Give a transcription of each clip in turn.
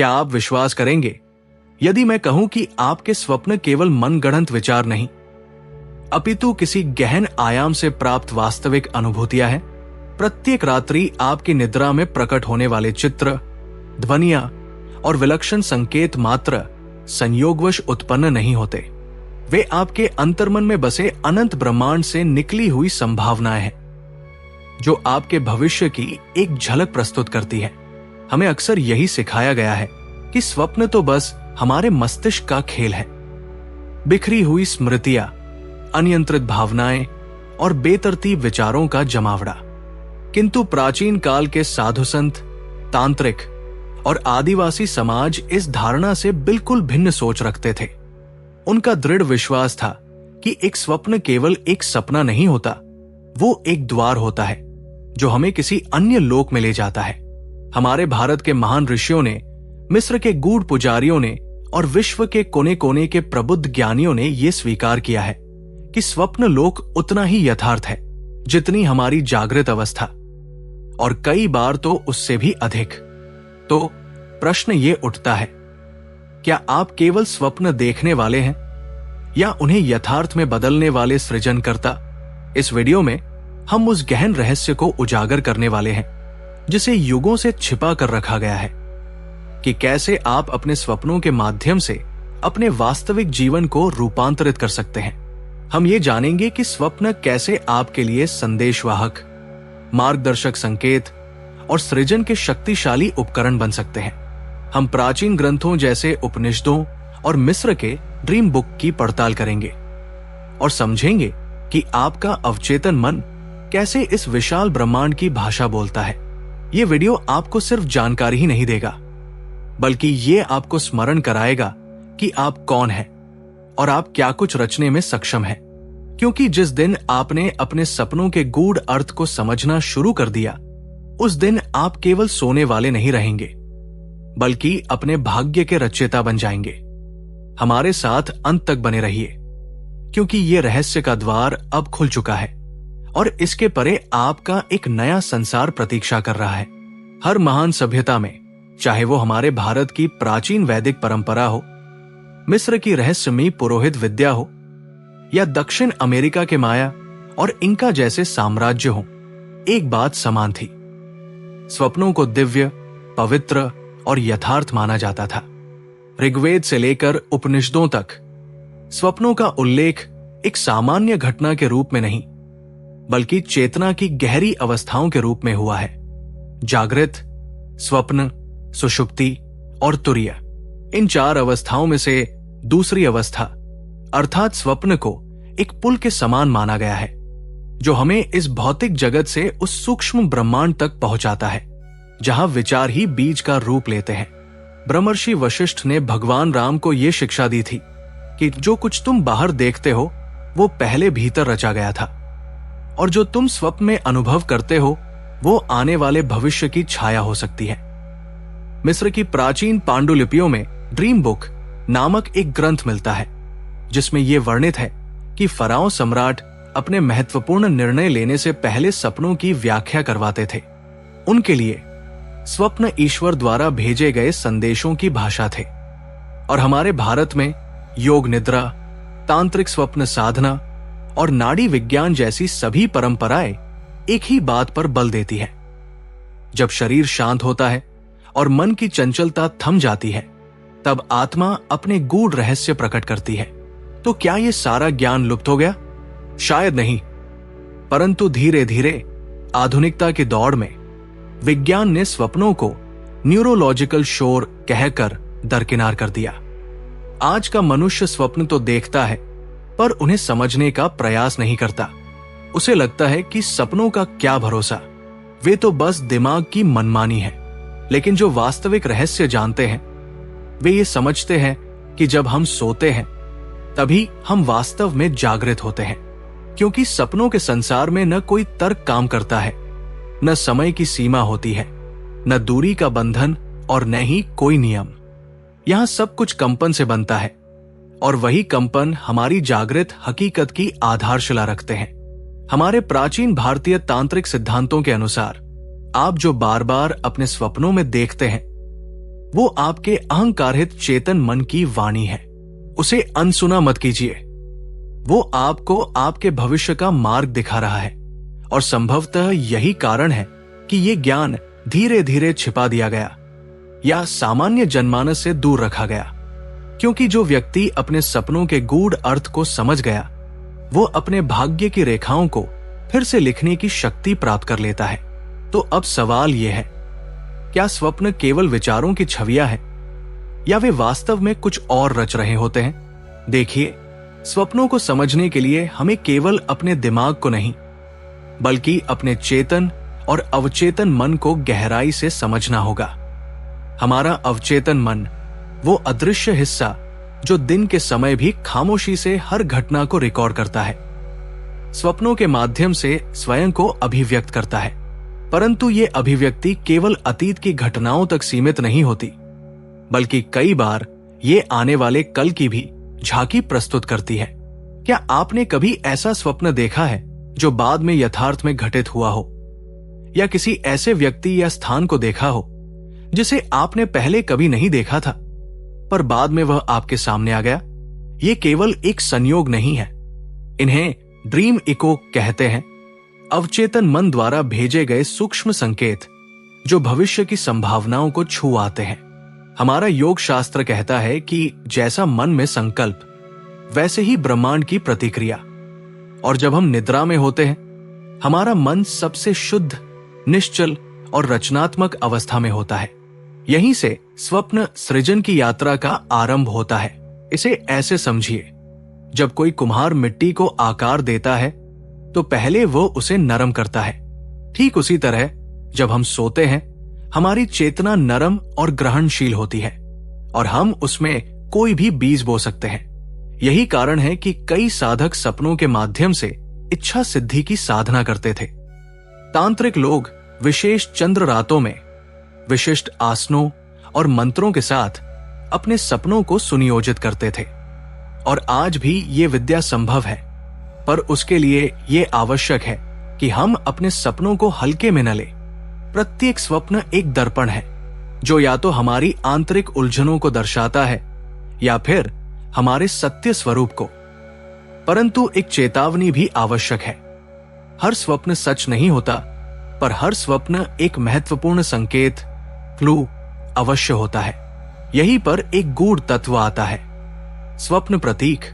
क्या आप विश्वास करेंगे यदि मैं कहूं कि आपके स्वप्न केवल मनगढ़ंत विचार नहीं, अपितु किसी गहन आयाम से प्राप्त वास्तविक अनुभूतियां हैं? प्रत्येक रात्रि आपकी निद्रा में प्रकट होने वाले चित्र, ध्वनियां और विलक्षण संकेत मात्र संयोगवश उत्पन्न नहीं होते। वे आपके अंतर्मन में बसे अनंत ब्रह्मांड से निकली हुई संभावनाएं हैं, जो आपके भविष्य की एक झलक प्रस्तुत करती है। हमें अक्सर यही सिखाया गया है कि स्वप्न तो बस हमारे मस्तिष्क का खेल है, बिखरी हुई स्मृतियां, अनियंत्रित भावनाएं और बेतरतीब विचारों का जमावड़ा। किंतु प्राचीन काल के साधु संत, तांत्रिक और आदिवासी समाज इस धारणा से बिल्कुल भिन्न सोच रखते थे। उनका दृढ़ विश्वास था कि एक स्वप्न केवल एक सपना नहीं होता, वो एक द्वार होता है जो हमें किसी अन्य लोक में ले जाता है। हमारे भारत के महान ऋषियों ने, मिस्र के गूढ़ पुजारियों ने और विश्व के कोने कोने के प्रबुद्ध ज्ञानियों ने यह स्वीकार किया है कि स्वप्न लोक उतना ही यथार्थ है जितनी हमारी जागृत अवस्था, और कई बार तो उससे भी अधिक। तो प्रश्न ये उठता है, क्या आप केवल स्वप्न देखने वाले हैं या उन्हें यथार्थ में बदलने वाले सृजनकर्ता? इस वीडियो में हम उस गहन रहस्य को उजागर करने वाले हैं जिसे युगों से छिपा कर रखा गया है, कि कैसे आप अपने स्वप्नों के माध्यम से अपने वास्तविक जीवन को रूपांतरित कर सकते हैं। हम ये जानेंगे कि स्वप्न कैसे आपके लिए संदेशवाहक, मार्गदर्शक संकेत और सृजन के शक्तिशाली उपकरण बन सकते हैं। हम प्राचीन ग्रंथों जैसे उपनिषदों और मिस्र के ड्रीम बुक की पड़ताल करेंगे और समझेंगे कि आपका अवचेतन मन कैसे इस विशाल ब्रह्मांड की भाषा बोलता है। ये वीडियो आपको सिर्फ जानकारी ही नहीं देगा, बल्कि ये आपको स्मरण कराएगा कि आप कौन हैं और आप क्या कुछ रचने में सक्षम हैं। क्योंकि जिस दिन आपने अपने सपनों के गूढ़ अर्थ को समझना शुरू कर दिया, उस दिन आप केवल सोने वाले नहीं रहेंगे, बल्कि अपने भाग्य के रचयिता बन जाएंगे। हमारे साथ अंत तक बने रहिए, क्योंकि ये रहस्य का द्वार अब खुल चुका है और इसके परे आपका एक नया संसार प्रतीक्षा कर रहा है। हर महान सभ्यता में, चाहे वो हमारे भारत की प्राचीन वैदिक परंपरा हो, मिस्र की रहस्यमयी पुरोहित विद्या हो, या दक्षिण अमेरिका के माया और इंका जैसे साम्राज्य हो, एक बात समान थी। स्वप्नों को दिव्य, पवित्र और यथार्थ माना जाता था। ऋग्वेद से लेकर उपनिषदों तक स्वप्नों का उल्लेख एक सामान्य घटना के रूप में नहीं, बल्कि चेतना की गहरी अवस्थाओं के रूप में हुआ है। जागृत, स्वप्न, सुषुप्ति और तुरीय, इन चार अवस्थाओं में से दूसरी अवस्था अर्थात स्वप्न को एक पुल के समान माना गया है, जो हमें इस भौतिक जगत से उस सूक्ष्म ब्रह्मांड तक पहुंचाता है जहां विचार ही बीज का रूप लेते हैं। ब्रह्मर्षि वशिष्ठ ने भगवान राम को यह शिक्षा दी थी कि जो कुछ तुम बाहर देखते हो वो पहले भीतर रचा गया था, और जो तुम स्वप्न में अनुभव करते हो वो आने वाले भविष्य की छाया हो सकती है। मिस्र की प्राचीन पांडुलिपियों में ड्रीम बुक नामक एक ग्रंथ मिलता है, जिसमें यह वर्णित है कि फराओ सम्राट अपने महत्वपूर्ण निर्णय लेने से पहले सपनों की व्याख्या करवाते थे। उनके लिए स्वप्न ईश्वर द्वारा भेजे गए संदेशों की भाषा थे। और हमारे भारत में योग निद्रा, तांत्रिक स्वप्न साधना और नाड़ी विज्ञान जैसी सभी परंपराएं एक ही बात पर बल देती है। जब शरीर शांत होता है और मन की चंचलता थम जाती है, तब आत्मा अपने गूढ़ रहस्य प्रकट करती है। तो क्या यह सारा ज्ञान लुप्त हो गया? शायद नहीं, परंतु धीरे धीरे आधुनिकता की दौड़ में विज्ञान ने स्वप्नों को न्यूरोलॉजिकल शोर कहकर दरकिनार कर दिया। आज का मनुष्य स्वप्न तो देखता है, पर उन्हें समझने का प्रयास नहीं करता। उसे लगता है कि सपनों का क्या भरोसा, वे तो बस दिमाग की मनमानी है। लेकिन जो वास्तविक रहस्य जानते हैं, वे ये समझते हैं कि जब हम सोते हैं तभी हम वास्तव में जागृत होते हैं, क्योंकि सपनों के संसार में न कोई तर्क काम करता है, न समय की सीमा होती है, न दूरी का बंधन और न ही कोई नियम। यहां सब कुछ कंपन से बनता है, और वही कंपन हमारी जागृत हकीकत की आधारशिला रखते हैं। हमारे प्राचीन भारतीय तांत्रिक सिद्धांतों के अनुसार आप जो बार बार अपने स्वप्नों में देखते हैं, वो आपके अहंकारित चेतन मन की वाणी है। उसे अनसुना मत कीजिए। वो आपको आपके भविष्य का मार्ग दिखा रहा है और संभवतः यही कारण है कि ये ज्ञान धीरे धीरे छिपा दिया गया या सामान्य जनमानस से दूर रखा गया, क्योंकि जो व्यक्ति अपने सपनों के गूढ़ अर्थ को समझ गया वो अपने भाग्य की रेखाओं को फिर से लिखने की शक्ति प्राप्त कर लेता है। तो अब सवाल यह है, क्या स्वप्न केवल विचारों की छवियां हैं या वे वास्तव में कुछ और रच रहे होते हैं? देखिए, स्वप्नों को समझने के लिए हमें केवल अपने दिमाग को नहीं बल्कि अपने चेतन और अवचेतन मन को गहराई से समझना होगा। हमारा अवचेतन मन वो अदृश्य हिस्सा जो दिन के समय भी खामोशी से हर घटना को रिकॉर्ड करता है, स्वप्नों के माध्यम से स्वयं को अभिव्यक्त करता है। परंतु ये अभिव्यक्ति केवल अतीत की घटनाओं तक सीमित नहीं होती, बल्कि कई बार ये आने वाले कल की भी झांकी प्रस्तुत करती है। क्या आपने कभी ऐसा स्वप्न देखा है जो बाद में यथार्थ में घटित हुआ हो, या किसी ऐसे व्यक्ति या स्थान को देखा हो जिसे आपने पहले कभी नहीं देखा था पर बाद में वह आपके सामने आ गया? ये केवल एक संयोग नहीं है, इन्हें ड्रीम इको कहते हैं। अवचेतन मन द्वारा भेजे गए सूक्ष्म संकेत जो भविष्य की संभावनाओं को छू आते हैं। हमारा योग शास्त्र कहता है कि जैसा मन में संकल्प वैसे ही ब्रह्मांड की प्रतिक्रिया। और जब हम निद्रा में होते हैं हमारा मन सबसे शुद्ध, निश्चल और रचनात्मक अवस्था में होता है। यहीं से स्वप्न सृजन की यात्रा का आरंभ होता है। इसे ऐसे समझिए, जब कोई कुम्हार मिट्टी को आकार देता है तो पहले वो उसे नरम करता है। ठीक उसी तरह जब हम सोते हैं हमारी चेतना नरम और ग्रहणशील होती है और हम उसमें कोई भी बीज बो सकते हैं। यही कारण है कि कई साधक सपनों के माध्यम से इच्छा सिद्धि की साधना करते थे। तांत्रिक लोग विशेष चंद्र रातों में विशिष्ट आसनों और मंत्रों के साथ अपने सपनों को सुनियोजित करते थे। और आज भी ये विद्या संभव है, पर उसके लिए ये आवश्यक है कि हम अपने सपनों को हल्के में न लें। प्रत्येक स्वप्न एक दर्पण है जो या तो हमारी आंतरिक उलझनों को दर्शाता है या फिर हमारे सत्य स्वरूप को। परंतु एक चेतावनी भी आवश्यक है। हर स्वप्न सच नहीं होता, पर हर स्वप्न एक महत्वपूर्ण संकेत, क्लू अवश्य होता है। यहीं पर एक गूढ़ तत्व आता है। स्वप्न प्रतीक,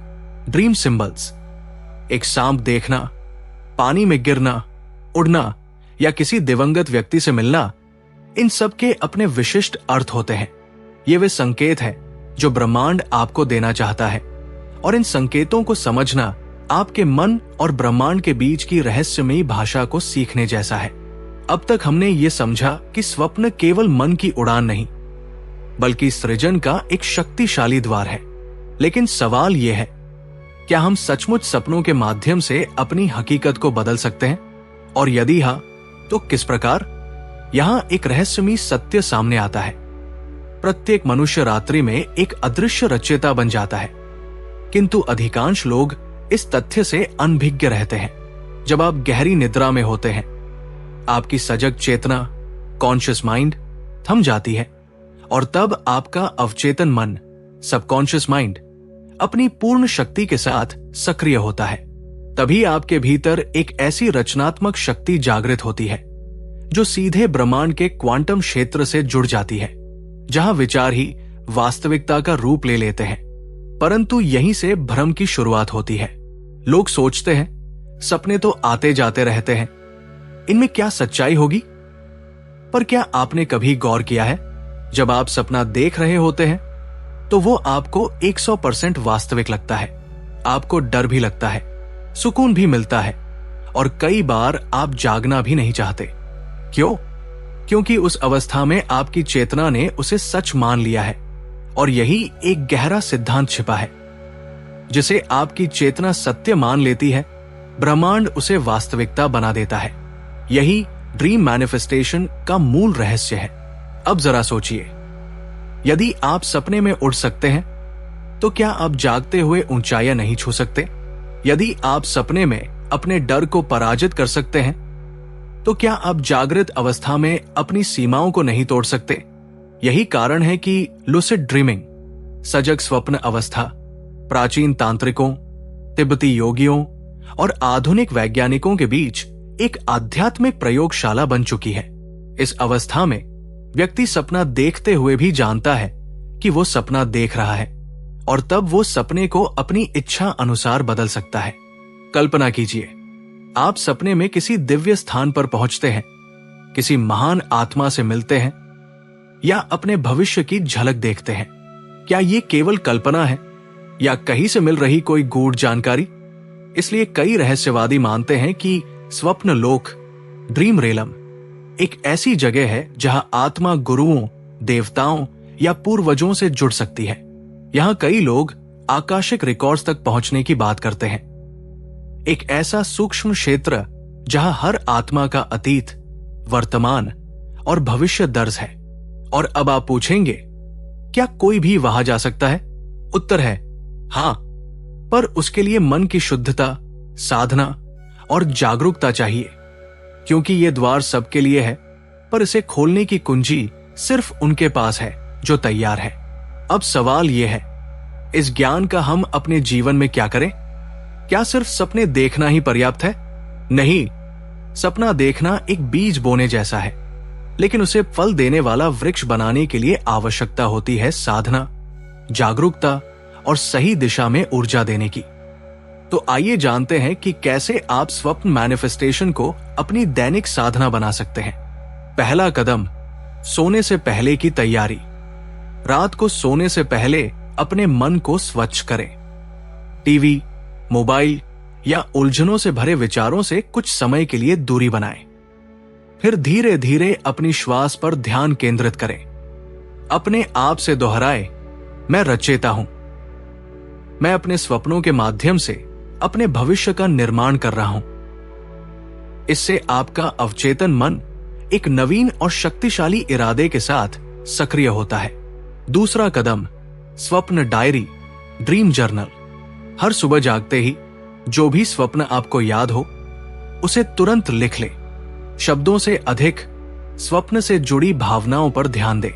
ड्रीम सिंबल्स, एक सांप देखना, पानी में गिरना, उड़ना या किसी दिवंगत व्यक्ति से मिलना, इन सब के अपने विशिष्ट अर्थ होते हैं। ये वे संकेत हैं जो ब्रह्मांड आपको देना चाहता है, और इन संकेतों को समझना आपके मन और ब्रह्मांड के बीच की रहस्यमयी भाषा को सीखने जैसा है। अब तक हमने ये समझा कि स्वप्न केवल मन की उड़ान नहीं बल्कि सृजन का एक शक्तिशाली द्वार है। लेकिन सवाल यह है, क्या हम सचमुच सपनों के माध्यम से अपनी हकीकत को बदल सकते हैं? और यदि हाँ, तो किस प्रकार? यहां एक रहस्यमयी सत्य सामने आता है। प्रत्येक मनुष्य रात्रि में एक अदृश्य रचयिता बन जाता है, किंतु अधिकांश लोग इस तथ्य से अनभिज्ञ रहते हैं। जब आप गहरी निद्रा में होते हैं आपकी सजग चेतना, कॉन्शियस माइंड थम जाती है और तब आपका अवचेतन मन, सबकॉन्शियस माइंड अपनी पूर्ण शक्ति के साथ सक्रिय होता है। तभी आपके भीतर एक ऐसी रचनात्मक शक्ति जागृत होती है जो सीधे ब्रह्मांड के क्वांटम क्षेत्र से जुड़ जाती है, जहां विचार ही वास्तविकता का रूप ले लेते हैं। परंतु यहीं से भ्रम की शुरुआत होती है। लोग सोचते हैं सपने तो आते जाते रहते हैं, इनमें क्या सच्चाई होगी? पर क्या आपने कभी गौर किया है, जब आप सपना देख रहे होते हैं तो वो आपको 100% वास्तविक लगता है। आपको डर भी लगता है, सुकून भी मिलता है, और कई बार आप जागना भी नहीं चाहते। क्यों? क्योंकि उस अवस्था में आपकी चेतना ने उसे सच मान लिया है। और यही एक गहरा सिद्धांत छिपा है। जिसे आपकी चेतना सत्य मान लेती है, ब्रह्मांड उसे वास्तविकता बना देता है। यही ड्रीम मैनिफेस्टेशन का मूल रहस्य है। अब जरा सोचिए, यदि आप सपने में उड़ सकते हैं तो क्या आप जागते हुए ऊंचाइयां नहीं छू सकते? यदि आप सपने में अपने डर को पराजित कर सकते हैं तो क्या आप जागृत अवस्था में अपनी सीमाओं को नहीं तोड़ सकते? यही कारण है कि लूसिड ड्रीमिंग, सजग स्वप्न अवस्था, प्राचीन तांत्रिकों, तिब्बती योगियों और आधुनिक वैज्ञानिकों के बीच एक आध्यात्मिक प्रयोगशाला बन चुकी है। इस अवस्था में व्यक्ति सपना देखते हुए भी जानता है कि वो सपना देख रहा है और तब वो सपने को अपनी इच्छा अनुसार बदल सकता है। कल्पना कीजिए, आप सपने में किसी दिव्य स्थान पर पहुंचते हैं, किसी महान आत्मा से मिलते हैं या अपने भविष्य की झलक देखते हैं। क्या ये केवल कल्पना है या कहीं से मिल रही कोई गूढ़ जानकारी? इसलिए कई रहस्यवादी मानते हैं कि स्वप्न लोक, ड्रीम रेलम, एक ऐसी जगह है जहां आत्मा गुरुओं, देवताओं या पूर्वजों से जुड़ सकती है। यहां कई लोग आकाशिक रिकॉर्ड्स तक पहुंचने की बात करते हैं। एक ऐसा सूक्ष्म क्षेत्र जहां हर आत्मा का अतीत, वर्तमान और भविष्य दर्ज है। और अब आप पूछेंगे, क्या कोई भी वहां जा सकता है? उत्तर है हां, पर उसके लिए मन की शुद्धता, साधना और जागरूकता चाहिए। क्योंकि यह द्वार सबके लिए है, पर इसे खोलने की कुंजी सिर्फ उनके पास है जो तैयार है। अब सवाल यह है, इस ज्ञान का हम अपने जीवन में क्या करें? क्या सिर्फ सपने देखना ही पर्याप्त है? नहीं, सपना देखना एक बीज बोने जैसा है, लेकिन उसे फल देने वाला वृक्ष बनाने के लिए आवश्यकता होती है साधना, जागरूकता और सही दिशा में ऊर्जा देने की। तो आइए जानते हैं कि कैसे आप स्वप्न मैनिफेस्टेशन को अपनी दैनिक साधना बना सकते हैं। पहला कदम, सोने से पहले की तैयारी। रात को सोने से पहले अपने मन को स्वच्छ करें। टीवी, मोबाइल या उलझनों से भरे विचारों से कुछ समय के लिए दूरी बनाएं। फिर धीरे धीरे अपनी श्वास पर ध्यान केंद्रित करें। अपने आप से दोहराए, मैं रचेता हूं। मैं अपने स्वप्नों के माध्यम से अपने भविष्य का निर्माण कर रहा हूं। इससे आपका अवचेतन मन एक नवीन और शक्तिशाली इरादे के साथ सक्रिय होता है। दूसरा कदम, स्वप्न डायरी, ड्रीम जर्नल। हर सुबह जागते ही जो भी स्वप्न आपको याद हो, उसे तुरंत लिख ले। शब्दों से अधिक स्वप्न से जुड़ी भावनाओं पर ध्यान दें।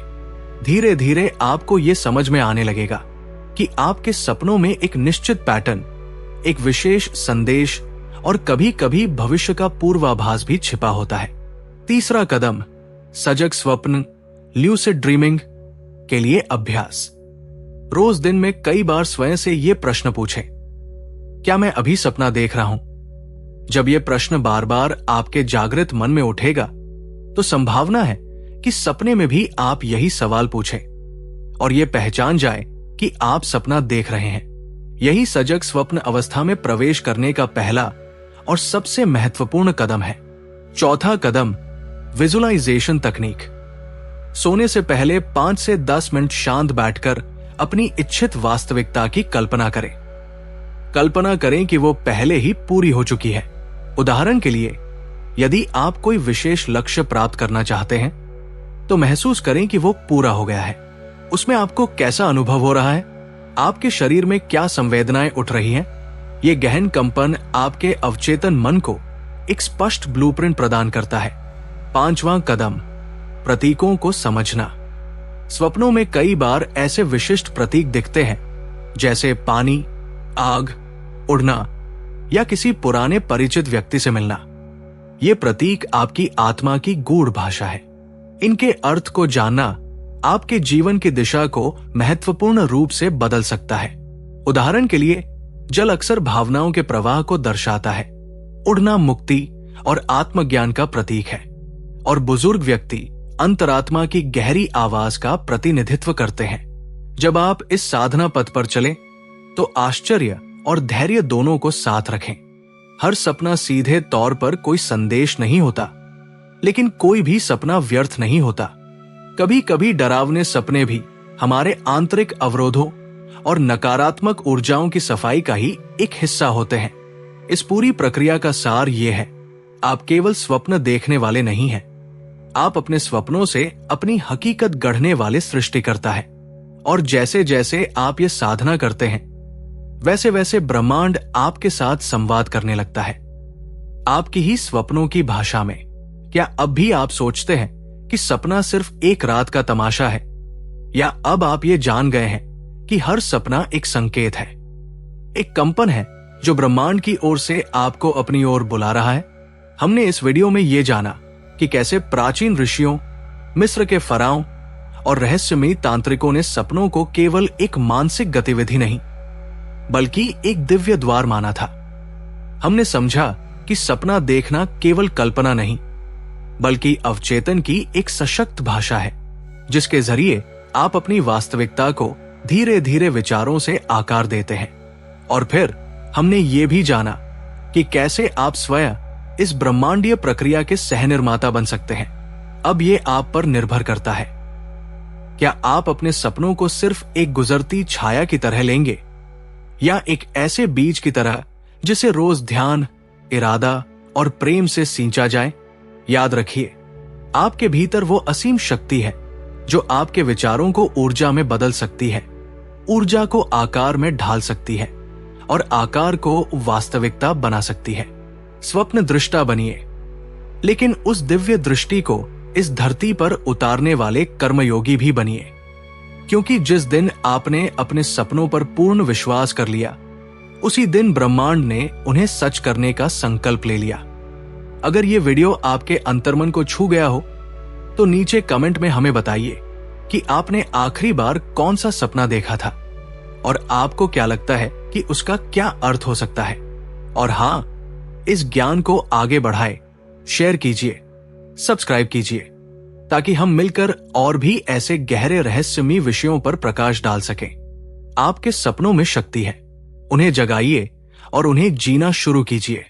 धीरे धीरे आपको यह समझ में आने लगेगा कि आपके सपनों में एक निश्चित पैटर्न, एक विशेष संदेश और कभी कभी भविष्य का पूर्वाभास भी छिपा होता है। तीसरा कदम, सजग स्वप्न, ल्यूसिड ड्रीमिंग के लिए अभ्यास। रोज दिन में कई बार स्वयं से यह प्रश्न पूछें, क्या मैं अभी सपना देख रहा हूं? जब यह प्रश्न बार बार आपके जागृत मन में उठेगा, तो संभावना है कि सपने में भी आप यही सवाल पूछें और यह पहचान जाए कि आप सपना देख रहे हैं। यही सजग स्वप्न अवस्था में प्रवेश करने का पहला और सबसे महत्वपूर्ण कदम है। चौथा कदम, विजुअलाइजेशन तकनीक। सोने से पहले 5 से 10 मिनट शांत बैठकर अपनी इच्छित वास्तविकता की कल्पना करें। कल्पना करें कि वो पहले ही पूरी हो चुकी है। उदाहरण के लिए, यदि आप कोई विशेष लक्ष्य प्राप्त करना चाहते हैं, तो महसूस करें कि वो पूरा हो गया है। उसमें आपको कैसा अनुभव हो रहा है? आपके शरीर में क्या संवेदनाएं उठ रही हैं? ये गहन कंपन आपके अवचेतन मन को एक स्पष्ट ब्लूप्रिंट प्रदान करता है। पांचवां कदम, प्रतीकों को समझना। स्वप्नों में कई बार ऐसे विशिष्ट प्रतीक दिखते हैं, जैसे पानी, आग, उड़ना या किसी पुराने परिचित व्यक्ति से मिलना। ये प्रतीक आपकी आत्मा की गूढ़ भाषा है। इनके अर्थ को जानना आपके जीवन की दिशा को महत्वपूर्ण रूप से बदल सकता है। उदाहरण के लिए, जल अक्सर भावनाओं के प्रवाह को दर्शाता है। उड़ना मुक्ति और आत्मज्ञान का प्रतीक है, और बुजुर्ग व्यक्ति अंतरात्मा की गहरी आवाज का प्रतिनिधित्व करते हैं। जब आप इस साधना पथ पर चलें, तो आश्चर्य और धैर्य दोनों को साथ रखें। हर सपना सीधे तौर पर कोई संदेश नहीं होता, लेकिन कोई भी सपना व्यर्थ नहीं होता। कभी कभी डरावने सपने भी हमारे आंतरिक अवरोधों और नकारात्मक ऊर्जाओं की सफाई का ही एक हिस्सा होते हैं। इस पूरी प्रक्रिया का सार ये है, आप केवल स्वप्न देखने वाले नहीं हैं, आप अपने स्वप्नों से अपनी हकीकत गढ़ने वाले सृष्टिकर्ता हैं। और जैसे जैसे आप ये साधना करते हैं, वैसे वैसे ब्रह्मांड आपके साथ संवाद करने लगता है, आपकी ही स्वप्नों की भाषा में। क्या अब भी आप सोचते हैं कि सपना सिर्फ एक रात का तमाशा है, या अब आप ये जान गए हैं कि हर सपना एक संकेत है, एक कंपन है जो ब्रह्मांड की ओर से आपको अपनी ओर बुला रहा है? हमने इस वीडियो में यह जाना कि कैसे प्राचीन ऋषियों, मिस्र के फराओं और रहस्यमयी तांत्रिकों ने सपनों को केवल एक मानसिक गतिविधि नहीं बल्कि एक दिव्य द्वार माना था। हमने समझा कि सपना देखना केवल कल्पना नहीं बल्कि अवचेतन की एक सशक्त भाषा है, जिसके जरिए आप अपनी वास्तविकता को धीरे धीरे विचारों से आकार देते हैं। और फिर हमने ये भी जाना कि कैसे आप स्वयं इस ब्रह्मांडीय प्रक्रिया के सहनिर्माता बन सकते हैं। अब ये आप पर निर्भर करता है। क्या आप अपने सपनों को सिर्फ एक गुजरती छाया की तरह लेंगे या एक ऐसे बीज की तरह जिसे रोज ध्यान, इरादा और प्रेम से सींचा जाए? याद रखिए, आपके भीतर वो असीम शक्ति है जो आपके विचारों को ऊर्जा में बदल सकती है, ऊर्जा को आकार में ढाल सकती है और आकार को वास्तविकता बना सकती है। स्वप्न दृष्टा बनिए, लेकिन उस दिव्य दृष्टि को इस धरती पर उतारने वाले कर्मयोगी भी बनिए, क्योंकि जिस दिन आपने अपने सपनों पर पूर्ण विश्वास कर लिया, उसी दिन ब्रह्मांड ने उन्हें सच करने का संकल्प ले लिया। अगर ये वीडियो आपके अंतर्मन को छू गया हो तो नीचे कमेंट में हमें बताइए कि आपने आखिरी बार कौन सा सपना देखा था और आपको क्या लगता है कि उसका क्या अर्थ हो सकता है। और हां, इस ज्ञान को आगे बढ़ाए, शेयर कीजिए, सब्सक्राइब कीजिए, ताकि हम मिलकर और भी ऐसे गहरे रहस्यमयी विषयों पर प्रकाश डाल सकें। आपके सपनों में शक्ति है, उन्हें जगाइए और उन्हें जीना शुरू कीजिए।